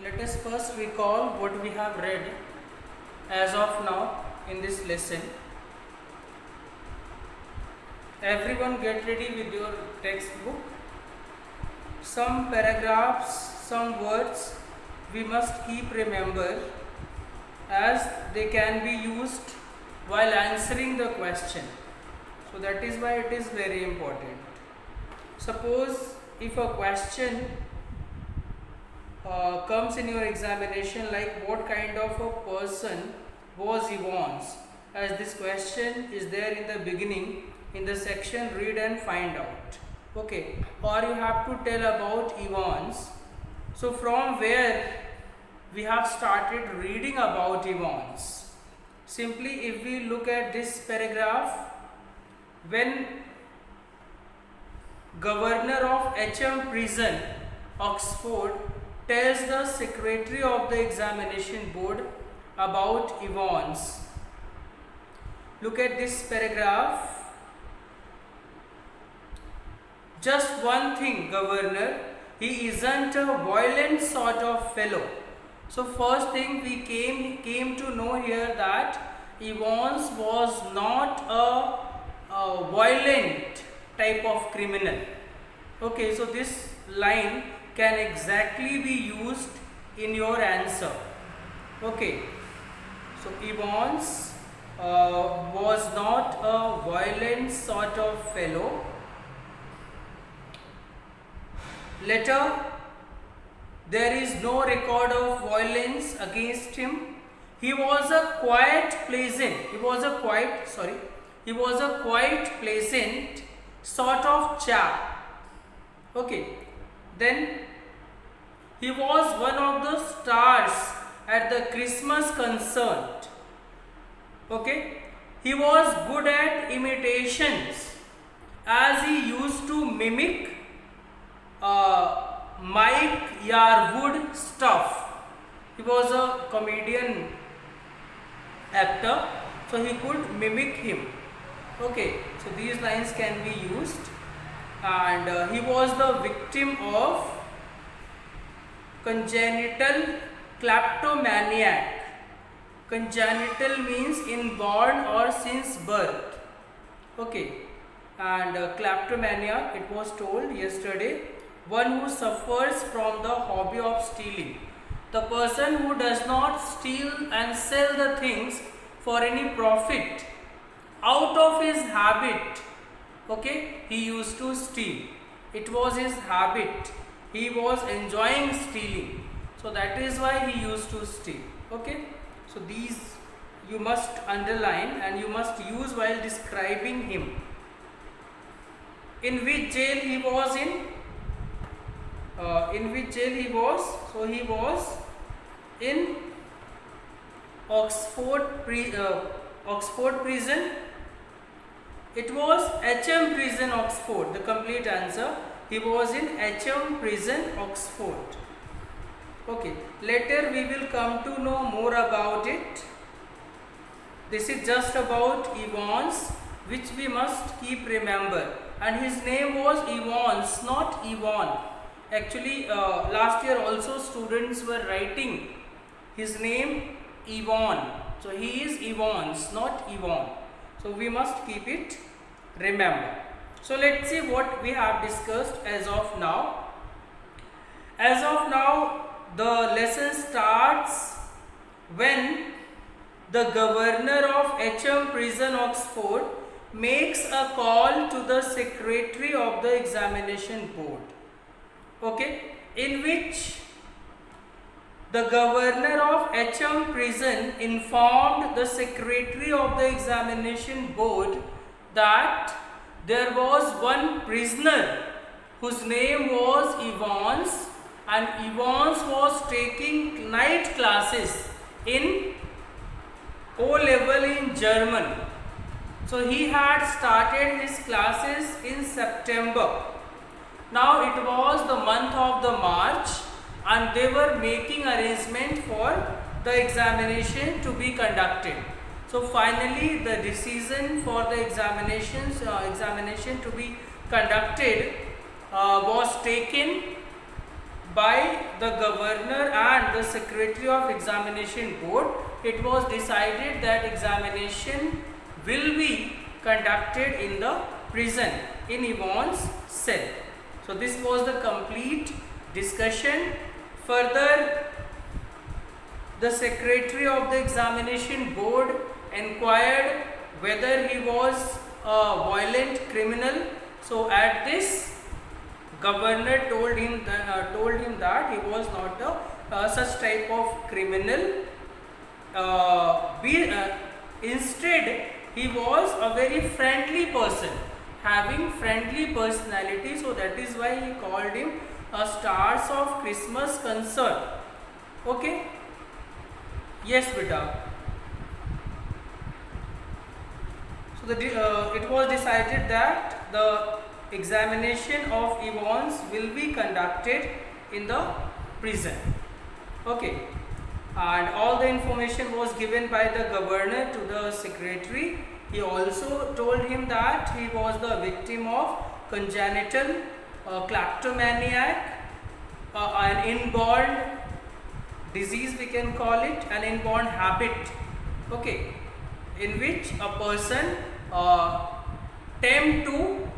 Let us first recall what we have read as of now in this lesson. Everyone get ready with your textbook. Some paragraphs, some words we must keep remember as they can be used while answering the question. So that is why it is very important. Suppose if a question comes in your examination like what kind of a person was Evans, as this question is there in the beginning in the section read and find out. Okay, or you have to tell about Evans. So from where we have started reading about Evans? Simply if we look at this paragraph, when governor of HM prison Oxford tells the secretary of the examination board about Evans. Look at this paragraph. Just one thing, governor, he isn't a violent sort of fellow. So first thing we came to know here that Evans was not a violent type of criminal. Okay, so this line can exactly be used in your answer. Okay, so Evans was not a violent sort of fellow. Later, there is no record of violence against him. He was a quiet, pleasant sort of chap. Okay, then he was one of the stars at the Christmas concert. Okay, he was good at imitations as he used to mimic Mike Yarwood stuff. He was a comedian actor, so he could mimic him. Okay, so these lines can be used. And he was the victim of congenital kleptomaniac. Congenital means inborn or since birth. Okay, and kleptomaniac, it was told yesterday, one who suffers from the hobby of stealing. The person who does not steal and sell the things for any profit. Out of his habit, okay, he used to steal. It was his habit. He was enjoying stealing. So that is why he used to steal. Okay, so these you must underline and you must use while describing him. In which jail he was in? So he was in Oxford prison. It was HM prison Oxford. The complete answer. He was in HM prison Oxford. Okay. Later we will come to know more about it. This is just about Evans, which we must keep remember. And his name was Evans, not Evan. Actually, last year also students were writing his name Evan. So he is Evans, not Evan. So we must keep it remember. So let's see what we have discussed as of now. As of now, the lesson starts when the governor of HM prison Oxford makes a call to the secretary of the examination board. Okay, in which the governor of HM prison informed the secretary of the examination board that there was one prisoner whose name was Evans, and Evans was taking night classes in O level in German. So he had started his classes in September. Now it was the month of the March and they were making arrangement for the examination to be conducted. So finally the decision for the examination to be conducted was taken by the governor and the secretary of examination board, it was decided that examination will be conducted in the prison, in Yvonne's cell. So this was the complete discussion. Further, the secretary of the examination board inquired whether he was a violent criminal. So at this, governor told him that he was not a such type of criminal. Instead, he was a very friendly person, having friendly personality. So that is why he called him a Stars of Christmas Concert. Okay. Yes, beta. So it was decided that the examination of Yvonne's will be conducted in the prison. Okay. And all the information was given by the governor to the secretary. He also told him that he was the victim of congenital kleptomaniac, an inborn disease, we can call it, an inborn habit, okay, in which a person tend to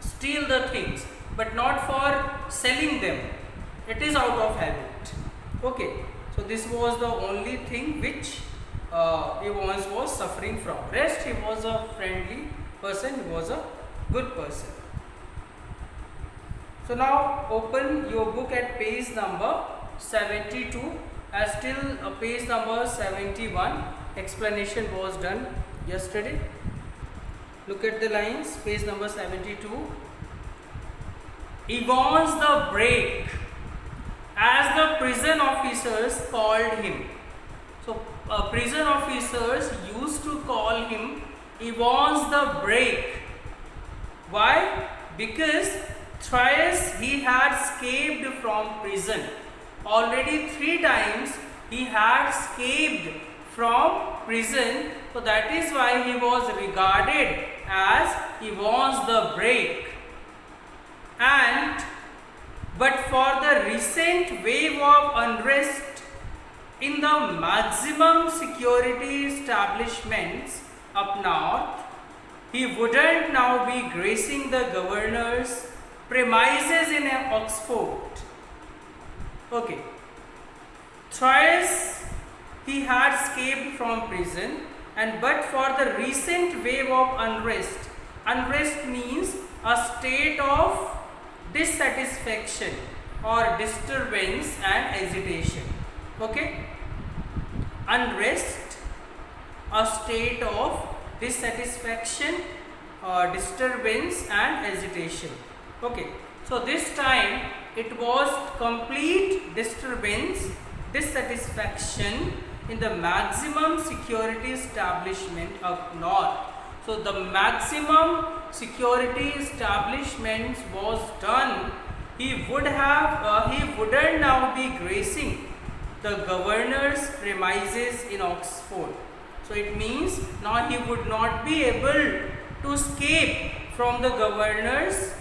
steal the things, but not for selling them. It is out of habit. Okay, so this was the only thing which he was suffering from. Rest, he was a friendly person, he was a good person. So now open your book at page number 72, as till page number 71 explanation was done yesterday. Look at the lines, page number 72. Yvonne's the break, as the prison officers called him. So prison officers used to call him Yvonne's the break. Why? Because thrice he had escaped from prison. Already 3 times he had escaped from prison, so that is why he was regarded as Yvonne's the break. And but for the recent wave of unrest in the maximum security establishments up north, he wouldn't now be gracing the governor's premises in Oxford. Okay. Thrice he had escaped from prison, and but for the recent wave of unrest. Unrest means a state of dissatisfaction or disturbance and agitation. Okay. Unrest, a state of dissatisfaction, disturbance and agitation. Okay. So this time it was complete disturbance, dissatisfaction in the maximum security establishment up north. So the maximum security establishment was done. He wouldn't now be gracing the governor's premises in Oxford. So it means now he would not be able to escape from the governor's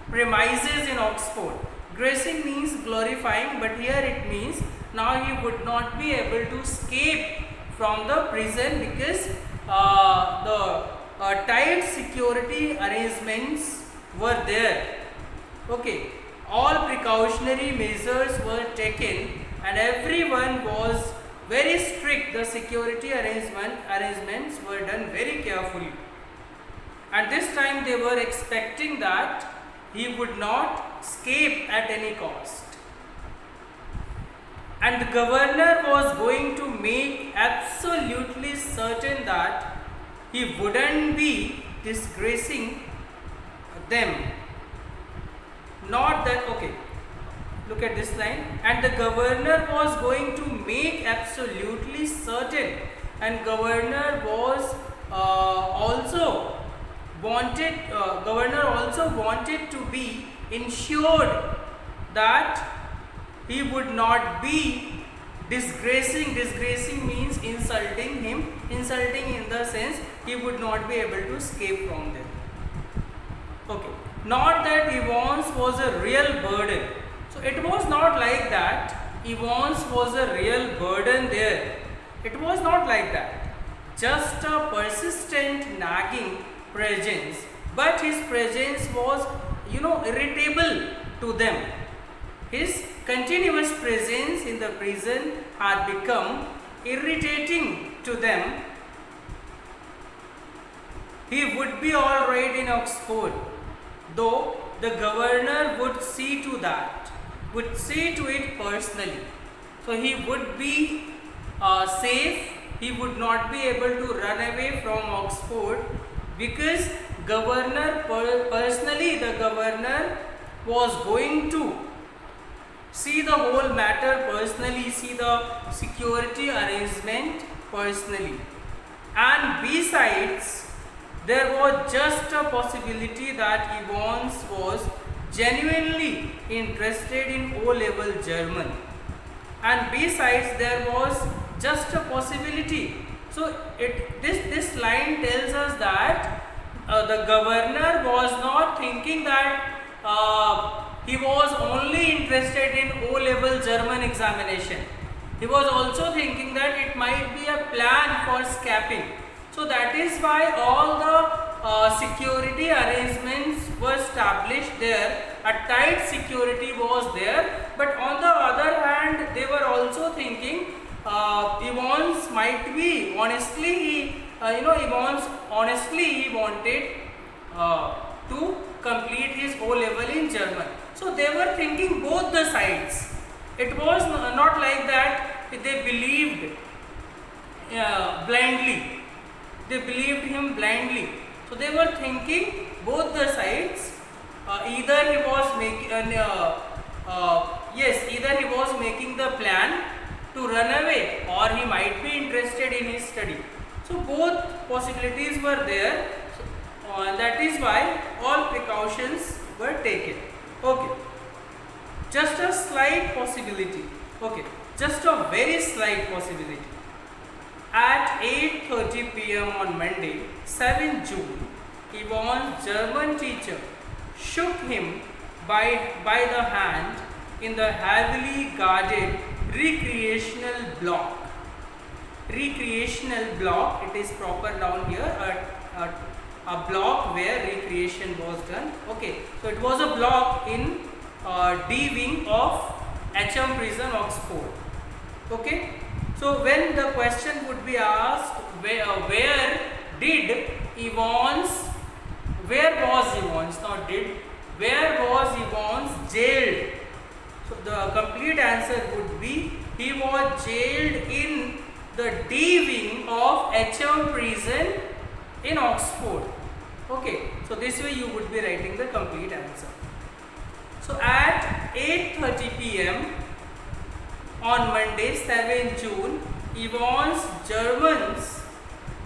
premises in Oxford. Gracing means glorifying, but here it means now he would not be able to escape from the prison because the tight security arrangements were there. Okay, all precautionary measures were taken and everyone was very strict. The security arrangements were done very carefully. And this time they were expecting that he would not escape at any cost. And the governor was going to make absolutely certain that he wouldn't be disgracing them. Not that, okay, look at this line. And the governor was going to make absolutely certain, and governor was also wanted to be ensured that he would not be disgracing. Disgracing means insulting him. Insulting in the sense he would not be able to escape from them. Okay. Not that Yvonne's was a real burden. So it was not like that Evans was a real burden there. It was not like that. Just a persistent nagging presence, but his presence was, irritable to them. His continuous presence in the prison had become irritating to them. He would be all right in Oxford, though the governor would see to that, would see to it personally. So he would be safe, he would not be able to run away from Oxford, because personally the governor was going to see the whole matter personally, see the security arrangement personally. And besides, there was just a possibility that Evans was genuinely interested in O-level German. And besides, there was just a possibility. So this line tells us that the governor was not thinking that he was only interested in O-level German examination. He was also thinking that it might be a plan for escaping. So that is why all the security arrangements were established there. A tight security was there. But on the other hand, they were also thinking Evans might be, Evans honestly he wanted to complete his O-level in German. So they were thinking both the sides. It was not like that they believed blindly. They believed him blindly. So they were thinking both the sides. Either he was making the plan to run away, or he might be interested in his study. So both possibilities were there. That is why all precautions were taken. Okay. Just a slight possibility. Okay. Just a very slight possibility. At 8:30 p.m. on Monday, 7 June, Evans' German teacher shook him by the hand in the heavily guarded recreational block. Recreational block, it is proper down here, a block where recreation was done. Okay, so it was a block in D wing of HM Prison, Oxford. Okay. So when the question would be asked, where was Evans jailed? So the complete answer would be, he was jailed in the D wing of HM Prison in Oxford. Okay, so this way you would be writing the complete answer. So at 8:30 p.m. on Monday, 7 June, Evans' German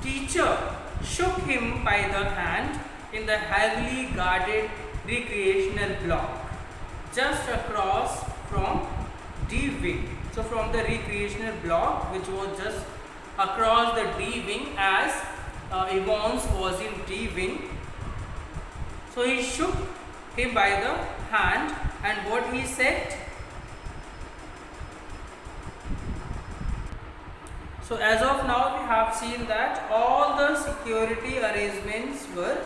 teacher shook him by the hand in the heavily guarded recreational block just across from D wing. So from the recreational block, which was just across the D wing, as Evans was in D wing. So he shook him by the hand, and what he said. So as of now, we have seen that all the security arrangements were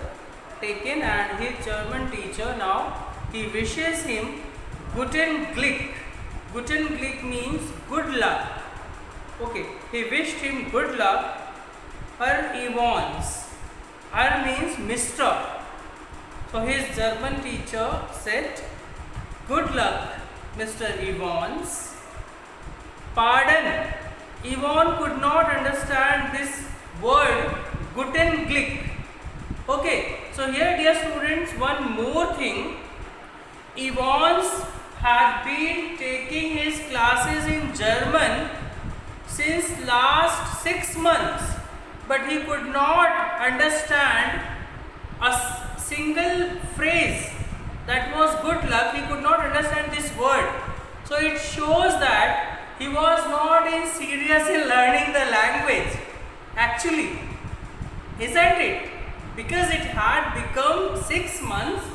taken, and his German teacher now, he wishes him Guten Glück. Guten Glück means good luck. Okay, he wished him good luck. Herr Evans. Herr means Mr. So his German teacher said, good luck, Mr. Evans. Pardon. Evans could not understand this word Guten Glück. Okay, so here dear students, one more thing. Evans had been taking his classes in German since last 6 months, but he could not understand a single phrase that was good luck. He could not understand this word. So it shows that he was not serious in learning the language, actually, isn't it? Because it had become 6 months,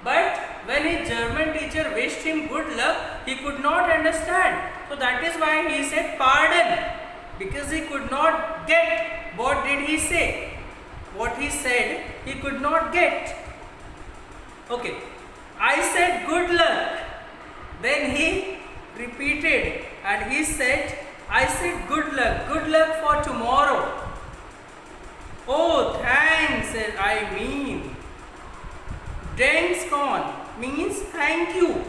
but when his German teacher wished him good luck, he could not understand. So that is why he said pardon, because he could not get. What did he say? What he said he could not get. Okay, I said good luck. Then he repeated and he said, I said good luck for tomorrow. Oh, thanks, I mean. Thanks con means thank you.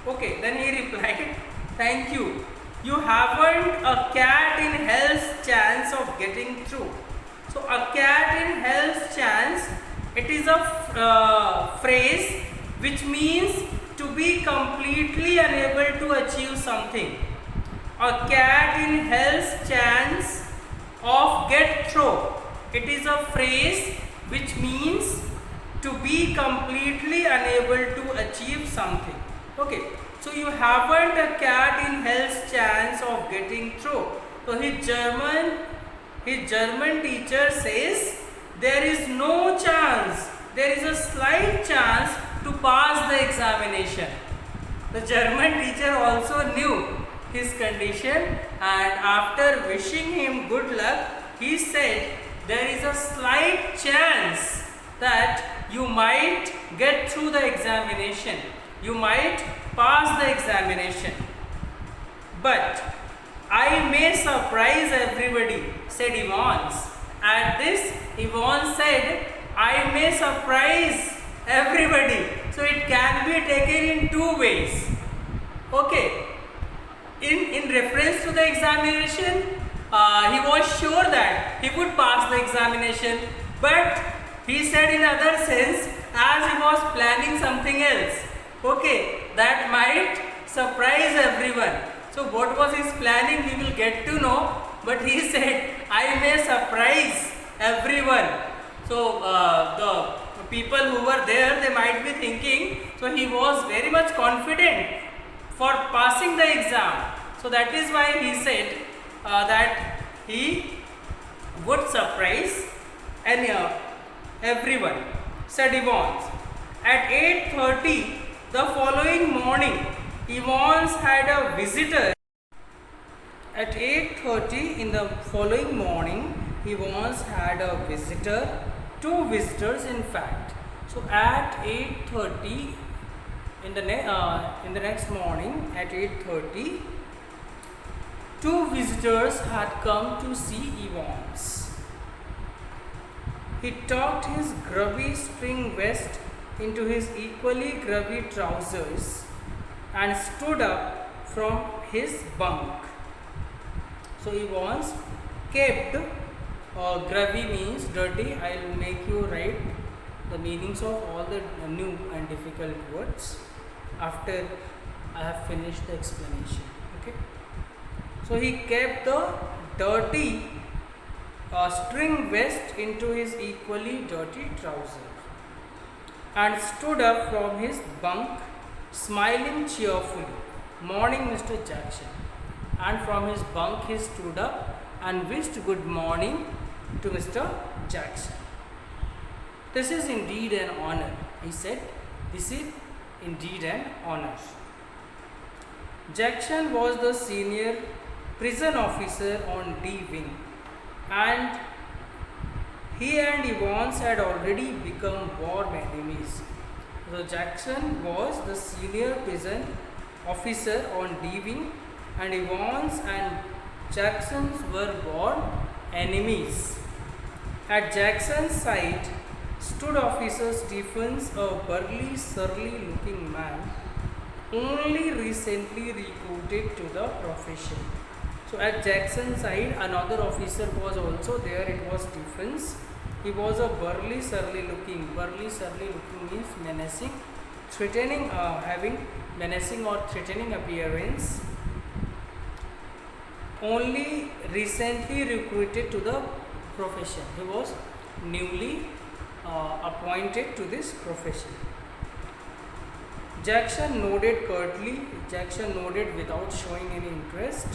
Okay, then he replied, thank you. You haven't a cat in hell's chance of getting through. So a cat in hell's chance, it is a phrase which means to be completely unable to achieve something. A cat in hell's chance of get through. It is a phrase which means to be completely unable to achieve something. Okay, so you haven't a cat in hell's chance of getting through. So his German teacher says there is no chance, there is a slight chance to pass the examination. The German teacher also knew his condition, and after wishing him good luck, he said there is a slight chance that you might get through the examination, you might pass the examination. But I may surprise everybody, said Evans. At this, Evans said, I may surprise everybody. So it can be taken in two ways. Okay. In reference to the examination, he was sure that he would pass the examination, but he said in other sense, as he was planning something else. Okay, that might surprise everyone. So what was his planning, we will get to know, but he said, I may surprise everyone. So the people who were there, they might be thinking, so he was very much confident for passing the exam. So that is why he said that he would surprise everyone, said Evans. At 8:30 the following morning, Evans had a visitor. At 8:30 in the following morning, Evans had a visitor, two visitors in fact. So at 8:30 in the next morning, at 8:30, two visitors had come to see Evans. He tucked his grubby spring vest into his equally grubby trousers and stood up from his bunk. So Evans kept, grubby means dirty. I will make you write the meanings of all the new and difficult words after I have finished the explanation. Okay. So he kept the dirty string vest into his equally dirty trousers and stood up from his bunk, smiling cheerfully. Morning, Mr. Jackson. And from his bunk he stood up and wished good morning to Mr. Jackson. This is indeed an honor, he said. This is indeed an honor. Jackson was the senior prison officer on D wing, and he and Evans had already become warm enemies. So Jackson was the senior prison officer on D wing, and Evans and Jackson were warm enemies. At Jackson's side stood Officer Stephens, a burly, surly-looking man, only recently recruited to the profession. So at Jackson's side, another officer was also there. It was Stephens. He was a burly, surly-looking. Burly, surly-looking means menacing, threatening, having menacing or threatening appearance. Only recently recruited to the profession. He was newly appointed to this profession. Jackson nodded curtly. Jackson nodded without showing any interest.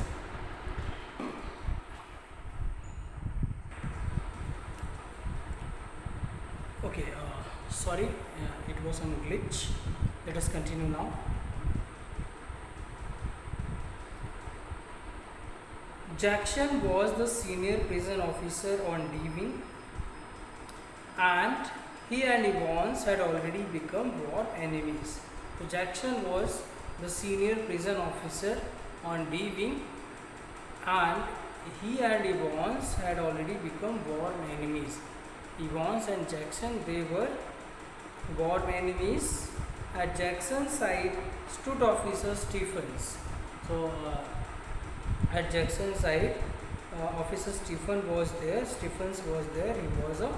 Okay, sorry, it was some glitch. Let us continue now. Jackson was the senior prison officer on D wing, and he and Evans had already become war enemies. So Jackson was the senior prison officer on D wing, and he and Evans had already become war enemies. Evans and Jackson, they were war enemies. At Jackson's side stood officer Stephens. So at Jackson's side, officer Stephens was there. Stephens was there. He was a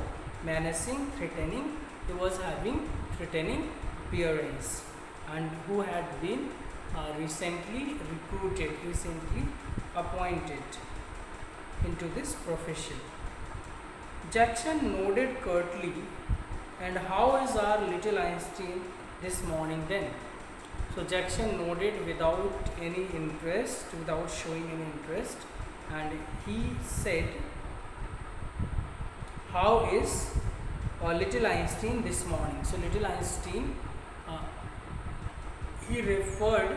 menacing, threatening. He was having threatening appearance, and who had been recently recruited, recently appointed into this profession. Jackson nodded curtly. And how is our little Einstein this morning then? So Jackson nodded without any interest, without showing any interest, and he said, how is little Einstein this morning? So little Einstein, he referred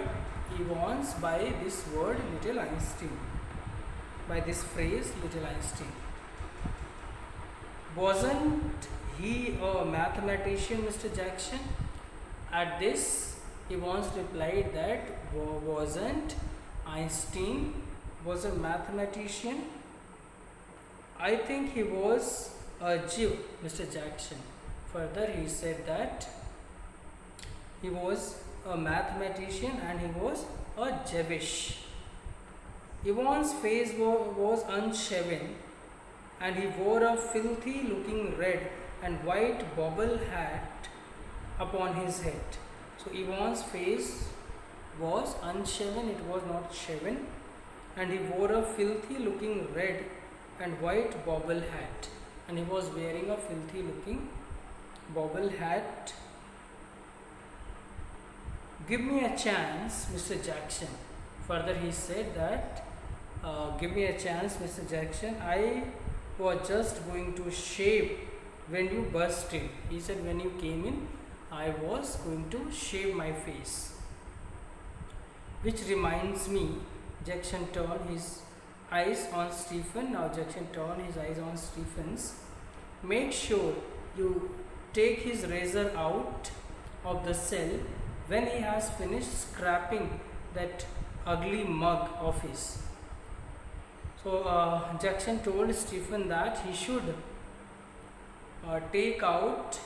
Evans by this word little Einstein, by this phrase little Einstein. Wasn't he a mathematician, Mr. Jackson? At this, Evans replied that wasn't Einstein was a mathematician? I think he was a Jew, Mr. Jackson. Further, he said that he was a mathematician and he was a Jewish. Evans' face was unshaven, and he wore a filthy looking red and white bobble hat upon his head. So Evans' face was unshaven, it was not shaven, and he wore a filthy looking red and white bobble hat, and he was wearing a filthy looking bobble hat. Give me a chance, Mr. Jackson. Further, he said that, give me a chance, Mr. Jackson. I was just going to shave when you burst in. He said, when you came in, I was going to shave my face. Which reminds me, Jackson turned his eyes on Stephen. Now Jackson turned his eyes on Stephens. Make sure you take his razor out of the cell when he has finished scraping that ugly mug of his. So Jackson told Stephen that he should take out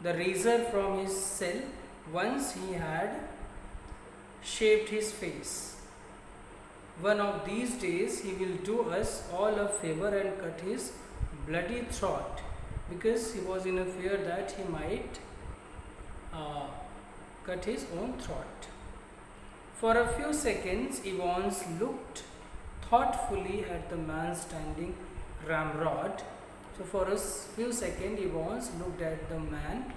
the razor from his cell once he had shaved his face. One of these days he will do us all a favor and cut his bloody throat, because he was in a fear that he might cut his own throat. For a few seconds Evans looked thoughtfully at the man standing ramrod. So for a few seconds Evans looked at the man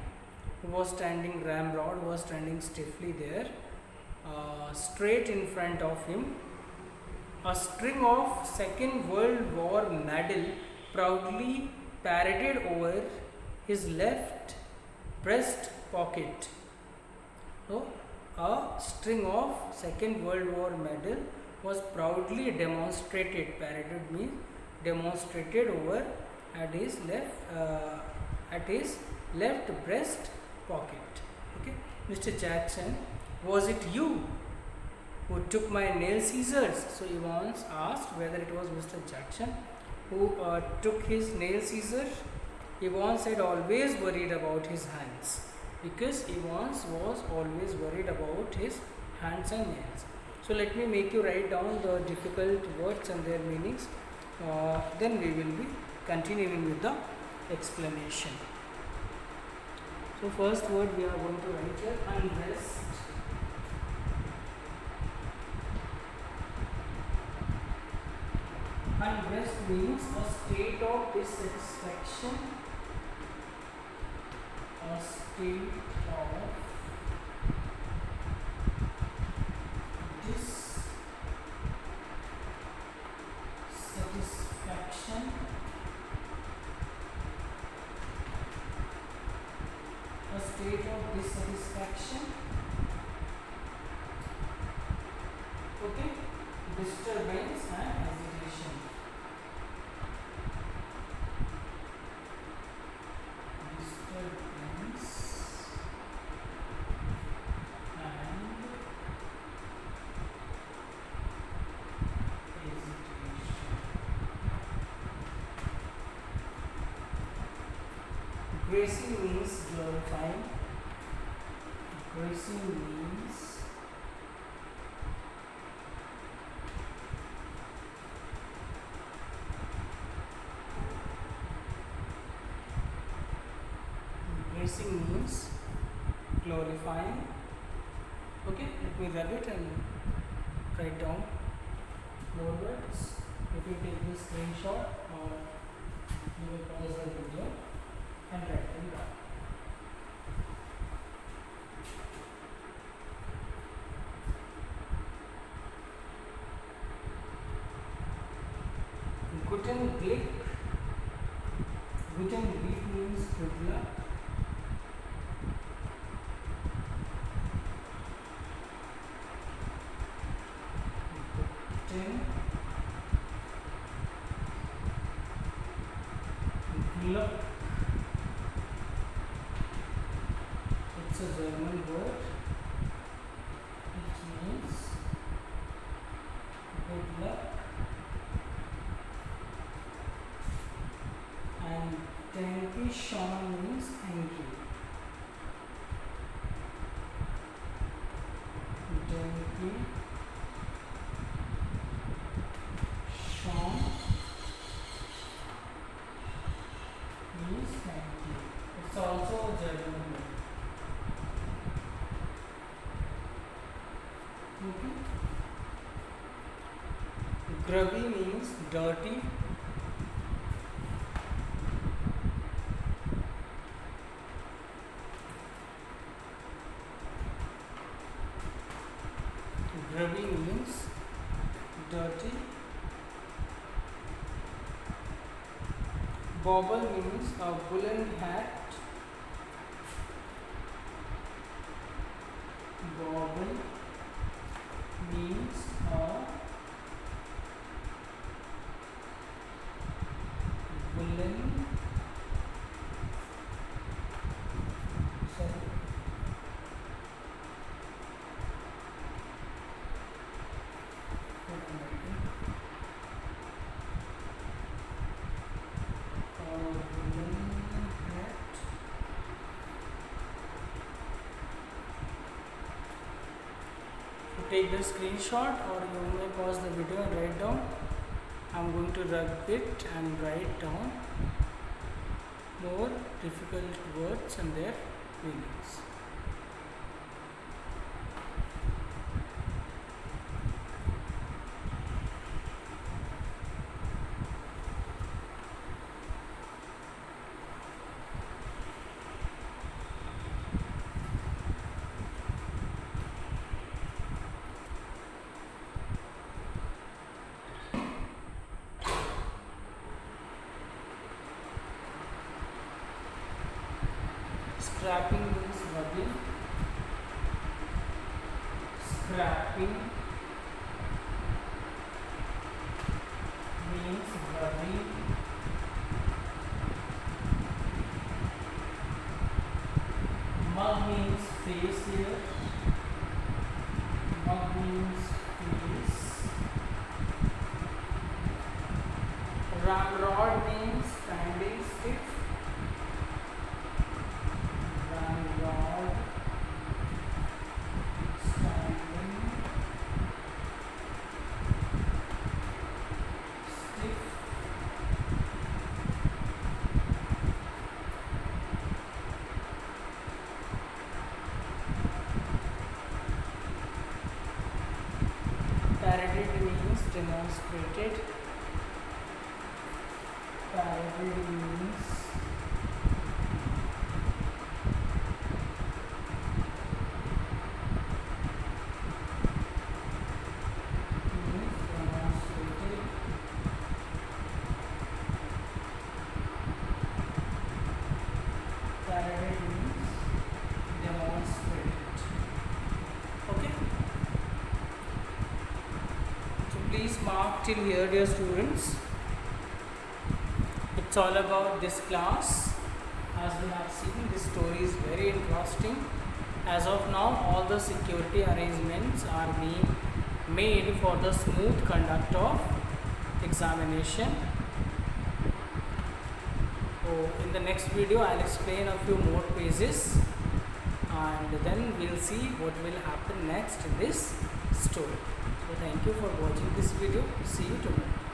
who was standing ramrod, was standing stiffly there. Straight in front of him, a string of Second World War medal proudly paraded over his left breast pocket. So, a string of Second World War medal was proudly demonstrated, paraded means demonstrated over at his left breast pocket. Okay, Mr. Jackson, was it you who took my nail scissors? So Evans asked whether it was Mr. Jackson who took his nail scissors. Evans had always worried about his hands, because Evans was always worried about his hands and nails. So let me make you write down the difficult words and their meanings. Then we will be continuing with the explanation. So first word we are going to write here, unrest. Unrest means a state of dissatisfaction, a state of dissatisfaction, a state of dissatisfaction. Okay, disturbance and hesitation. Disturbance and hesitation. Gracing means glorifying. Gracing means glorifying. Okay, let me rub it and write down more words. If you take this screenshot or you will pause the video and write them down. Guten Glück. Guten Glück means good luck. Guten Glück. It's a German word. It means good luck. And Danke Schön means thank you. Danke Schön means thank you. It's also a German word. Okay. Grubby means dirty. Grubby means dirty. Bobble means a woolen hat. Bobble means a woolen take the screenshot or you may pause the video and write down. I'm going to rub it and write down more difficult words and their meanings. Scrapping means rubbing. Scrapping means rubbing. Mug means face here. Mug means face. Ramrod means standing stiff. Ramrod, standing stiff. Paraded means demonstrated. Paraded means demonstrated. Paraded means demonstrated. Okay. So please mark till here, dear students. It's all about this class. As we have seen, this story is very interesting. As of now, all the security arrangements are being made for the smooth conduct of examination. So in the next video, I'll explain a few more pages, and then we'll see what will happen next in this story. So thank you for watching this video. See you tomorrow.